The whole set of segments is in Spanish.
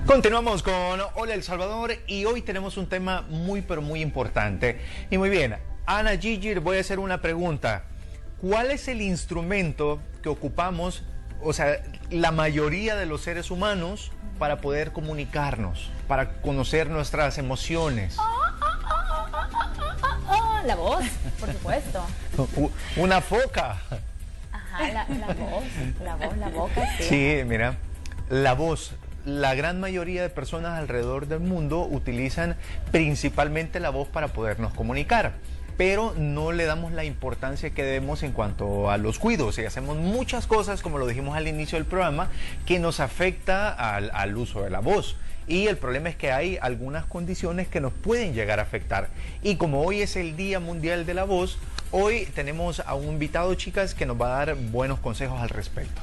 Continuamos con Hola El Salvador y hoy tenemos un tema muy pero muy importante. Y muy bien, Ana Gigi, voy a hacer una pregunta. ¿Cuál es el instrumento que ocupamos, o sea, la mayoría de los seres humanos para poder comunicarnos, para conocer nuestras emociones? La voz, por supuesto. Una foca. Ajá, la boca, sí. Sí, mira, la voz. La gran mayoría de personas alrededor del mundo utilizan principalmente la voz para podernos comunicar, pero no le damos la importancia que debemos en cuanto a los cuidados y hacemos muchas cosas, como lo dijimos al inicio del programa, que nos afecta al uso de la voz. Y el problema es que hay algunas condiciones que nos pueden llegar a afectar. Y como hoy es el Día Mundial de la Voz, hoy tenemos a un invitado, chicas, que nos va a dar buenos consejos al respecto.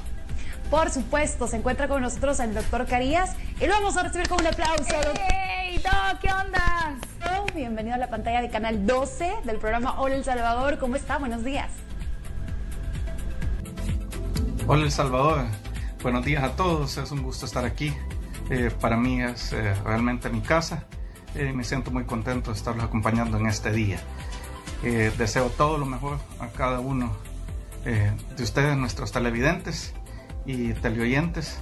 Por supuesto, se encuentra con nosotros el doctor Carías y lo vamos a recibir con un aplauso. ¡Hey, Doc! ¿Qué onda? Bienvenido a la pantalla de Canal 12 del programa Hola El Salvador. ¿Cómo está? Buenos días. Hola El Salvador, buenos días a todos, es un gusto estar aquí. Para mí es realmente mi casa. Me siento muy contento de estarlos acompañando en este día. Deseo todo lo mejor a cada uno de ustedes, nuestros televidentes y teleoyentes,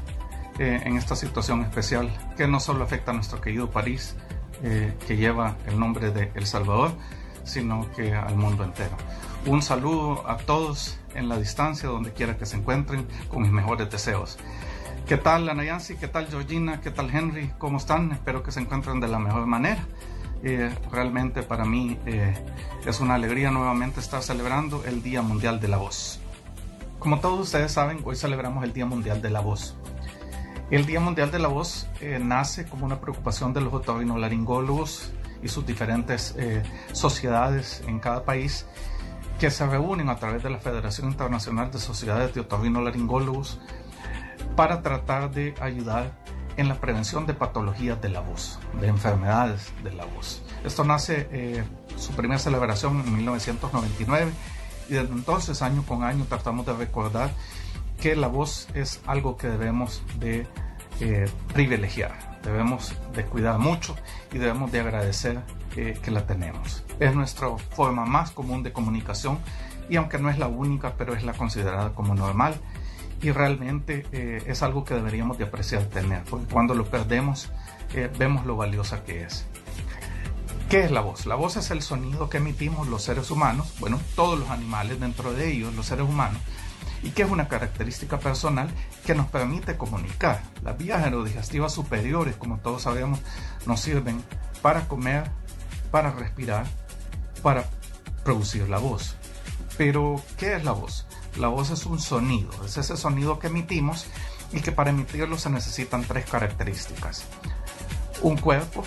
en esta situación especial que no solo afecta a nuestro querido país, que lleva el nombre de El Salvador, sino que al mundo entero. Un saludo a todos en la distancia, donde quiera que se encuentren, con mis mejores deseos. ¿Qué tal Ana Yancy? ¿Qué tal Georgina? ¿Qué tal Henry? ¿Cómo están? Espero que se encuentren de la mejor manera. Realmente para mí es una alegría nuevamente estar celebrando el Día Mundial de la Voz. Como todos ustedes saben, hoy celebramos el Día Mundial de la Voz. El Día Mundial de la Voz nace como una preocupación de los otorrinolaringólogos y sus diferentes sociedades en cada país, que se reúnen a través de la Federación Internacional de Sociedades de Otorrinolaringólogos para tratar de ayudar en la prevención de patologías de la voz, de enfermedades de la voz. Esto nace, su primera celebración en 1999, y desde entonces, año con año, tratamos de recordar que la voz es algo que debemos de privilegiar, debemos de cuidar mucho y debemos de agradecer que la tenemos. Es nuestra forma más común de comunicación, y aunque no es la única, pero es la considerada como normal, y realmente es algo que deberíamos de apreciar tener, porque cuando lo perdemos vemos lo valiosa que es. ¿Qué es la voz? La voz es el sonido que emitimos los seres humanos, bueno, todos los animales, dentro de ellos los seres humanos, y que es una característica personal que nos permite comunicar. Las vías aerodigestivas superiores, como todos sabemos, nos sirven para comer, para respirar, para producir la voz. Pero, ¿qué es la voz? La voz es un sonido, es ese sonido que emitimos y que para emitirlo se necesitan tres características: un cuerpo,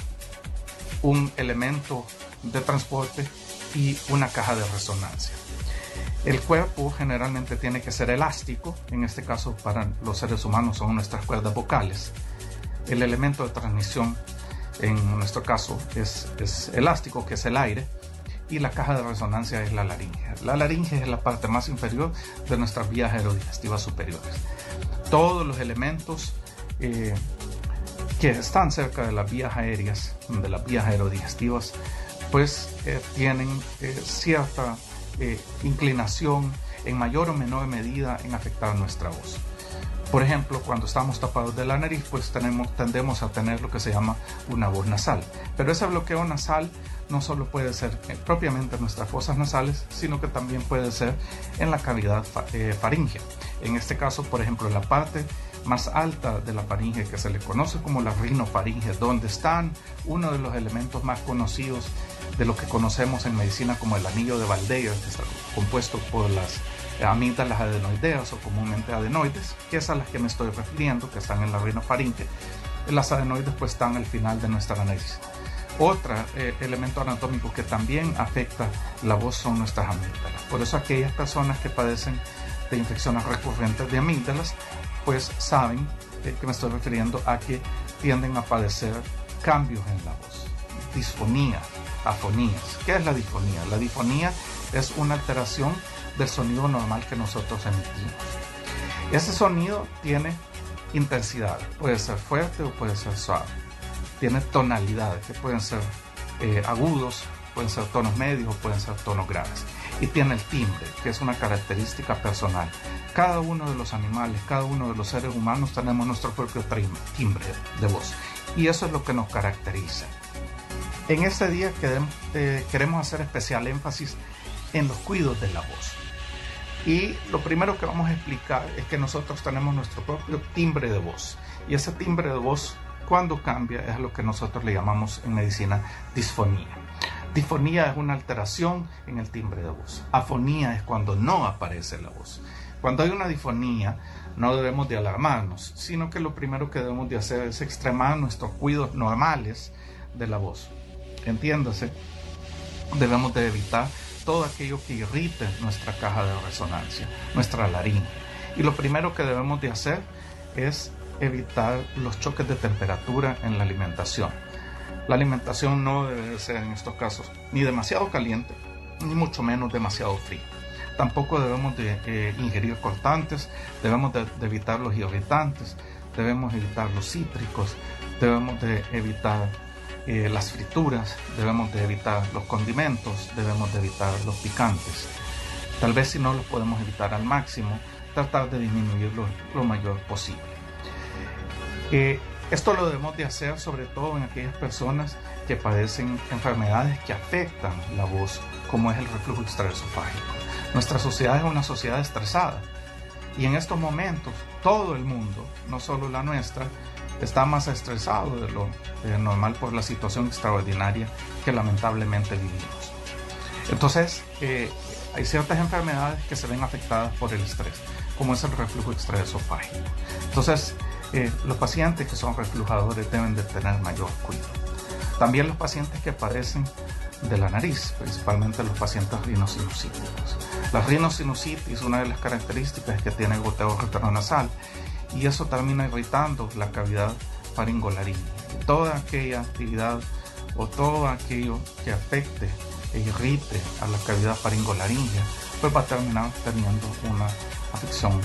un elemento de transporte y una caja de resonancia. El cuerpo generalmente tiene que ser elástico, en este caso para los seres humanos son nuestras cuerdas vocales. El elemento de transmisión en nuestro caso es elástico, que es el aire, y la caja de resonancia es la laringe. La laringe es la parte más inferior de nuestras vías aerodigestivas superiores. Todos los elementos que están cerca de las vías aéreas, de las vías aerodigestivas, pues tienen cierta inclinación en mayor o menor medida en afectar nuestra voz. Por ejemplo, cuando estamos tapados de la nariz, pues tendemos a tener lo que se llama una voz nasal. Pero ese bloqueo nasal no solo puede ser propiamente en nuestras fosas nasales, sino que también puede ser en la cavidad faríngea. En este caso, por ejemplo, en la parte más alta de la faringe, que se le conoce como la rinofaringe, donde están uno de los elementos más conocidos de lo que conocemos en medicina como el anillo de Valdeir, que está compuesto por las amígdalas adenoideas o comúnmente adenoides, que es a las que me estoy refiriendo, que están en la rinofaringe. Las adenoides pues están al final de nuestra nariz. Otro elemento anatómico que también afecta la voz son nuestras amígdalas. Por eso aquellas personas que padecen de infecciones recurrentes de amígdalas pues saben que me estoy refiriendo a que tienden a padecer cambios en la voz, disfonía, afonías. ¿Qué es la disfonía? La disfonía es una alteración del sonido normal que nosotros emitimos. Ese sonido tiene intensidad, puede ser fuerte o puede ser suave. Tiene tonalidades que pueden ser agudos, pueden ser tonos medios o pueden ser tonos graves. Y tiene el timbre, que es una característica personal. Cada uno de los animales, cada uno de los seres humanos tenemos nuestro propio timbre de voz. Y eso es lo que nos caracteriza. En este día queremos hacer especial énfasis en los cuidados de la voz. Y lo primero que vamos a explicar es que nosotros tenemos nuestro propio timbre de voz. Y ese timbre de voz, cuando cambia, es lo que nosotros le llamamos en medicina disfonía. Disfonía es una alteración en el timbre de voz. Afonía es cuando no aparece la voz. Cuando hay una disfonía, no debemos de alarmarnos, sino que lo primero que debemos de hacer es extremar nuestros cuidados normales de la voz. Entiéndase, debemos de evitar todo aquello que irrite nuestra caja de resonancia, nuestra laringe. Y lo primero que debemos de hacer es evitar los choques de temperatura en la alimentación. La alimentación no debe ser en estos casos ni demasiado caliente, ni mucho menos demasiado fría. Tampoco debemos de ingerir cortantes, debemos de evitar los irritantes, debemos evitar los cítricos, debemos de evitar las frituras, debemos de evitar los condimentos, debemos de evitar los picantes. Tal vez si no los podemos evitar al máximo, tratar de disminuirlos lo mayor posible. Esto lo debemos de hacer sobre todo en aquellas personas que padecen enfermedades que afectan la voz, como es el reflujo extraesofágico. Nuestra sociedad es una sociedad estresada y en estos momentos todo el mundo, no solo la nuestra, está más estresado de lo normal por la situación extraordinaria que lamentablemente vivimos. Entonces, hay ciertas enfermedades que se ven afectadas por el estrés, como es el reflujo extraesofágico. Entonces, los pacientes que son reflujadores deben de tener mayor cuidado. También los pacientes que padecen de la nariz, principalmente los pacientes rinosinucíticos. La rinosinusitis, una de las características es que tiene goteo retronasal y eso termina irritando la cavidad faringolaringea. Toda aquella actividad o todo aquello que afecte e irrite a la cavidad faringolaringea, pues va a terminar teniendo una afección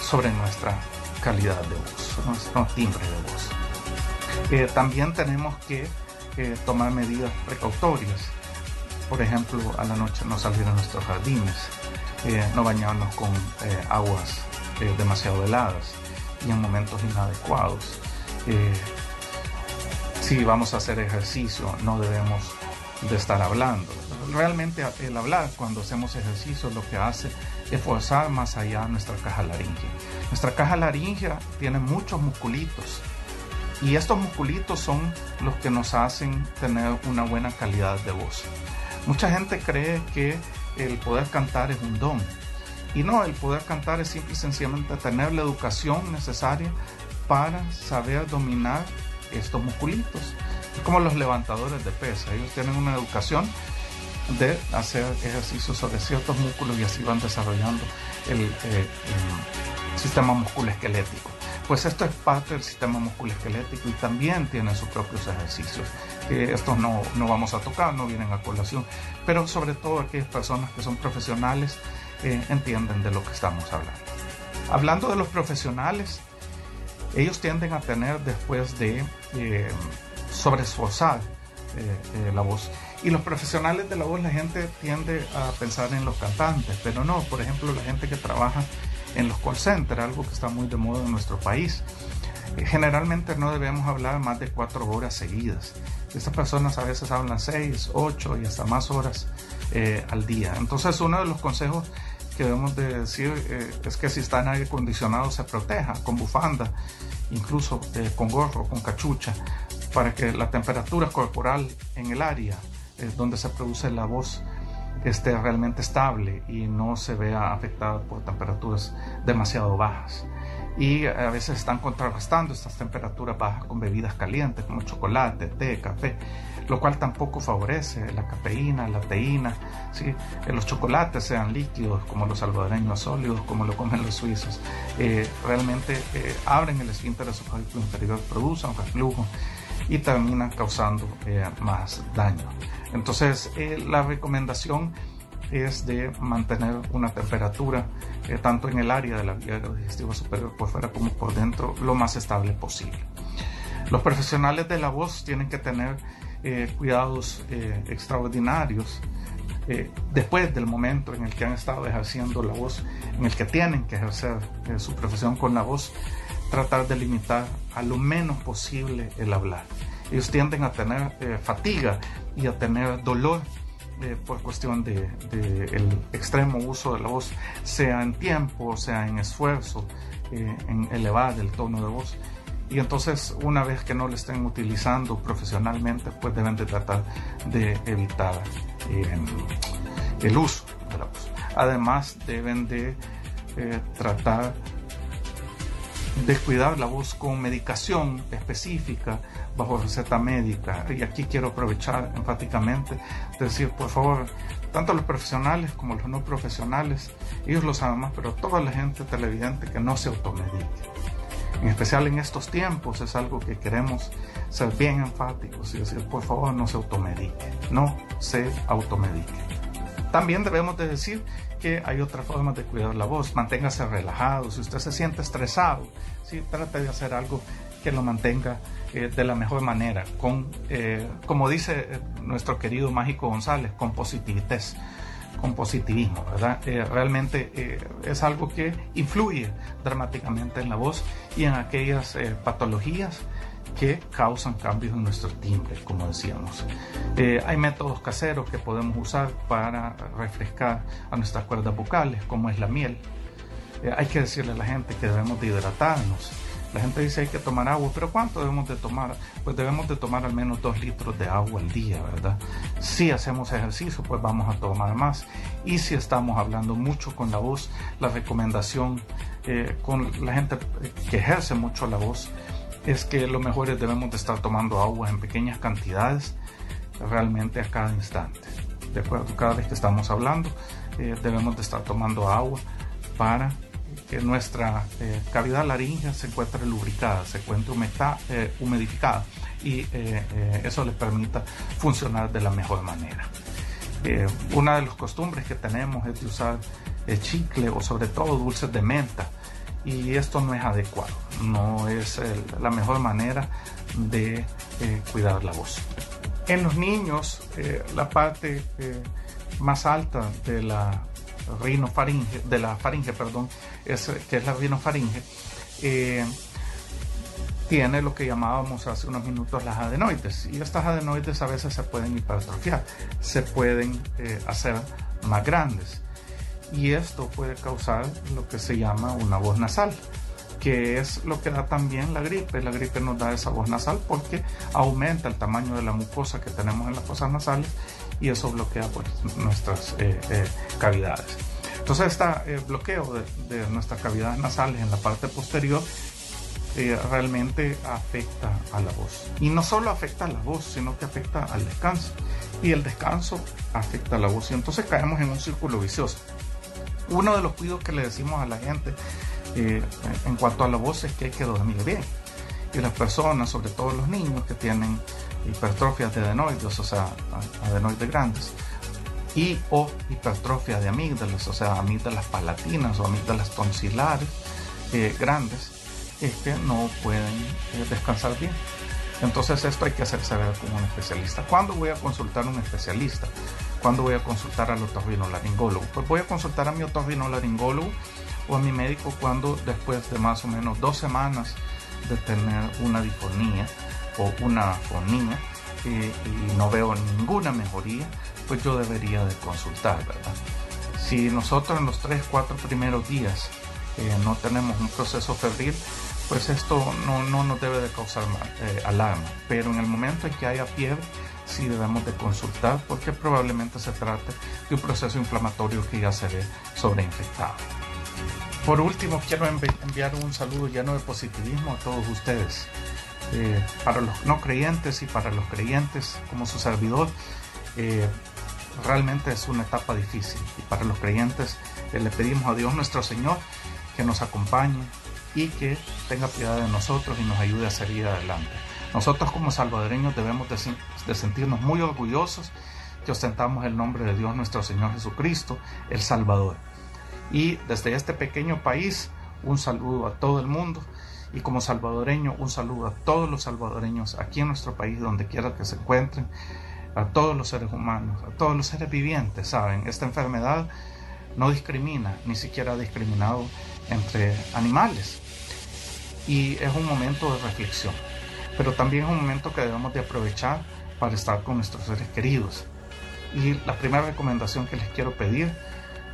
sobre nuestra calidad de voz, nuestro timbre de voz. También tenemos que tomar medidas precautorias. Por ejemplo, a la noche no salir a nuestros jardines, no bañarnos con aguas demasiado heladas y en momentos inadecuados. Si vamos a hacer ejercicio, no debemos de estar hablando. Realmente el hablar cuando hacemos ejercicio lo que hace es forzar más allá nuestra caja laríngea. Nuestra caja laríngea tiene muchos musculitos y estos musculitos son los que nos hacen tener una buena calidad de voz. Mucha gente cree que el poder cantar es un don y no, el poder cantar es simple y sencillamente tener la educación necesaria para saber dominar estos musculitos. Es como los levantadores de pesas, ellos tienen una educación de hacer ejercicios sobre ciertos músculos y así van desarrollando el sistema musculoesquelético. Pues esto es parte del sistema musculoesquelético y también tiene sus propios ejercicios, que estos no vamos a tocar, no vienen a colación, pero sobre todo aquellas personas que son profesionales entienden de lo que estamos hablando. Hablando de los profesionales, ellos tienden a tener después de sobreesforzar la voz. Y los profesionales de la voz, la gente tiende a pensar en los cantantes, pero no, por ejemplo, la gente que trabaja en los call centers, algo que está muy de moda en nuestro país. Generalmente no debemos hablar más de 4 horas seguidas. Estas personas a veces hablan 6, 8 y hasta más horas al día. Entonces, uno de los consejos que debemos de decir es que si está en aire acondicionado se proteja con bufanda, incluso con gorro, con cachucha, para que la temperatura corporal en el área donde se produce la voz esté realmente estable y no se vea afectada por temperaturas demasiado bajas. Y a veces están contrarrestando estas temperaturas bajas con bebidas calientes como chocolate, té, café, lo cual tampoco favorece la cafeína, la teína, ¿sí? Los chocolates, sean líquidos como los salvadoreños, sólidos como lo comen los suizos, realmente abren el esfínter esofágico inferior, producen reflujo y terminan causando más daño. Entonces, la recomendación es de mantener una temperatura tanto en el área de la vía digestiva superior por fuera como por dentro lo más estable posible. Los profesionales de la voz tienen que tener cuidados extraordinarios después del momento en el que han estado ejerciendo la voz, en el que tienen que ejercer su profesión con la voz, tratar de limitar a lo menos posible el hablar. Ellos tienden a tener fatiga y a tener dolor por cuestión de el extremo uso de la voz, sea en tiempo, sea en esfuerzo, en elevar el tono de voz. Y entonces, una vez que no lo estén utilizando profesionalmente, pues deben de tratar de evitar el uso de la voz. Además, deben de tratar de cuidar la voz con medicación específica bajo receta médica. Y aquí quiero aprovechar enfáticamente de decir, por favor, tanto los profesionales como los no profesionales, ellos lo saben más, pero toda la gente televidente, que no se automedique. En especial en estos tiempos es algo que queremos ser bien enfáticos y decir, por favor, no se automedique, no se automedique. También debemos de decir que hay otras formas de cuidar la voz. Manténgase relajado. Si usted se siente estresado, ¿sí? Trate de hacer algo que lo mantenga de la mejor manera, como dice nuestro querido Mágico González, con positivismo, ¿verdad? Realmente es algo que influye dramáticamente en la voz y en aquellas patologías que causan cambios en nuestro timbre, como decíamos. Hay métodos caseros que podemos usar para refrescar a nuestras cuerdas vocales, como es la miel. Hay que decirle a la gente que debemos de hidratarnos. La gente dice hay que tomar agua, pero ¿cuánto debemos de tomar? Pues debemos de tomar al menos 2 litros de agua al día, ¿verdad? Si hacemos ejercicio, pues vamos a tomar más. Y si estamos hablando mucho con la voz, la recomendación con la gente que ejerce mucho la voz es que lo mejor es debemos de estar tomando agua en pequeñas cantidades, realmente a cada instante. De acuerdo, cada vez que estamos hablando, debemos de estar tomando agua para que nuestra cavidad laríngea se encuentre lubricada, se encuentre humidificada y eso le permita funcionar de la mejor manera. Una de las costumbres que tenemos es de usar chicle o sobre todo dulces de menta, y esto no es adecuado, no es la mejor manera de cuidar la voz. En los niños, la parte más alta de la faringe, que es la rinofaringe, tiene lo que llamábamos hace unos minutos las adenoides, y estas adenoides a veces se pueden hipertrofiar, se pueden hacer más grandes, y esto puede causar lo que se llama una voz nasal, que es lo que da también la gripe. La gripe nos da esa voz nasal porque aumenta el tamaño de la mucosa que tenemos en las fosas nasales y eso bloquea pues, nuestras cavidades. Entonces este bloqueo de nuestras cavidades nasales en la parte posterior realmente afecta a la voz. Y no solo afecta a la voz, sino que afecta al descanso. Y el descanso afecta a la voz. Y entonces caemos en un círculo vicioso. Uno de los cuidados que le decimos a la gente en cuanto a la voz es que hay que dormir bien. Y las personas, sobre todo los niños que tienen hipertrofias de adenoides, o sea, adenoides grandes, y o hipertrofia de amígdalas, o sea, amígdalas palatinas o amígdalas tonsilares grandes, es que no pueden descansar bien. Entonces esto hay que hacerse ver con un especialista. ¿Cuándo voy a consultar a un especialista? ¿Cuándo voy a consultar al otorrinolaringólogo? Pues voy a consultar a mi otorrinolaringólogo o a mi médico cuando después de más o menos 2 semanas de tener una difonía o una fonía y no veo ninguna mejoría, pues yo debería de consultar, ¿verdad? Si nosotros en los 3-4 primeros días no tenemos un proceso febril, pues esto no nos debe de causar alarma, pero en el momento en que haya fiebre, sí debemos de consultar porque probablemente se trate de un proceso inflamatorio que ya se ve sobreinfectado. Por último, quiero enviar un saludo lleno de positivismo a todos ustedes. Para los no creyentes y para los creyentes como su servidor, realmente es una etapa difícil. Y para los creyentes le pedimos a Dios nuestro Señor que nos acompañe y que tenga piedad de nosotros y nos ayude a seguir adelante. Nosotros como salvadoreños debemos de sentirnos muy orgullosos que ostentamos el nombre de Dios nuestro Señor Jesucristo, el Salvador. Y desde este pequeño país, un saludo a todo el mundo, y como salvadoreño, un saludo a todos los salvadoreños aquí en nuestro país, donde quiera que se encuentren, a todos los seres humanos, a todos los seres vivientes. Saben, esta enfermedad no discrimina, ni siquiera ha discriminado entre animales, y es un momento de reflexión, pero también es un momento que debemos de aprovechar para estar con nuestros seres queridos. Y la primera recomendación que les quiero pedir,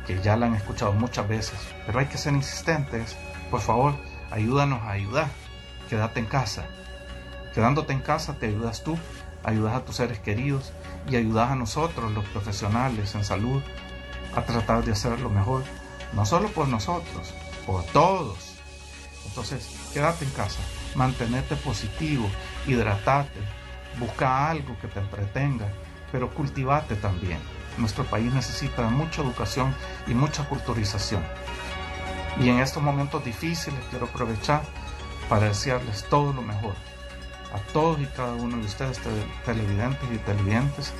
que ya la han escuchado muchas veces, pero hay que ser insistentes: por favor, ayúdanos a ayudar. Quédate en casa. Quedándote en casa te ayudas tú, ayudas a tus seres queridos y ayudas a nosotros, los profesionales en salud, a tratar de hacer lo mejor, no solo por nosotros, por todos. Entonces, quédate en casa, mantenerte positivo, hidratate, busca algo que te entretenga, pero cultivate también. Nuestro país necesita mucha educación y mucha culturización. Y en estos momentos difíciles quiero aprovechar para desearles todo lo mejor a todos y cada uno de ustedes, televidentes y televidentes,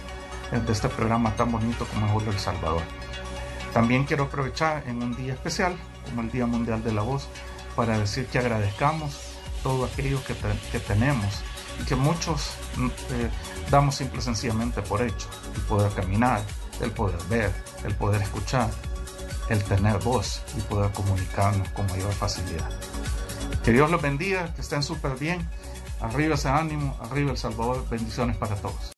de este programa tan bonito como es Julio El Salvador. También quiero aprovechar en un día especial, como el Día Mundial de la Voz, para decir que agradezcamos todo aquello que tenemos y que muchos damos simple y sencillamente por hecho: el poder caminar, el poder ver, el poder escuchar, el tener voz y poder comunicarnos con mayor facilidad. Que Dios los bendiga, que estén súper bien. Arriba ese ánimo, arriba El Salvador. Bendiciones para todos.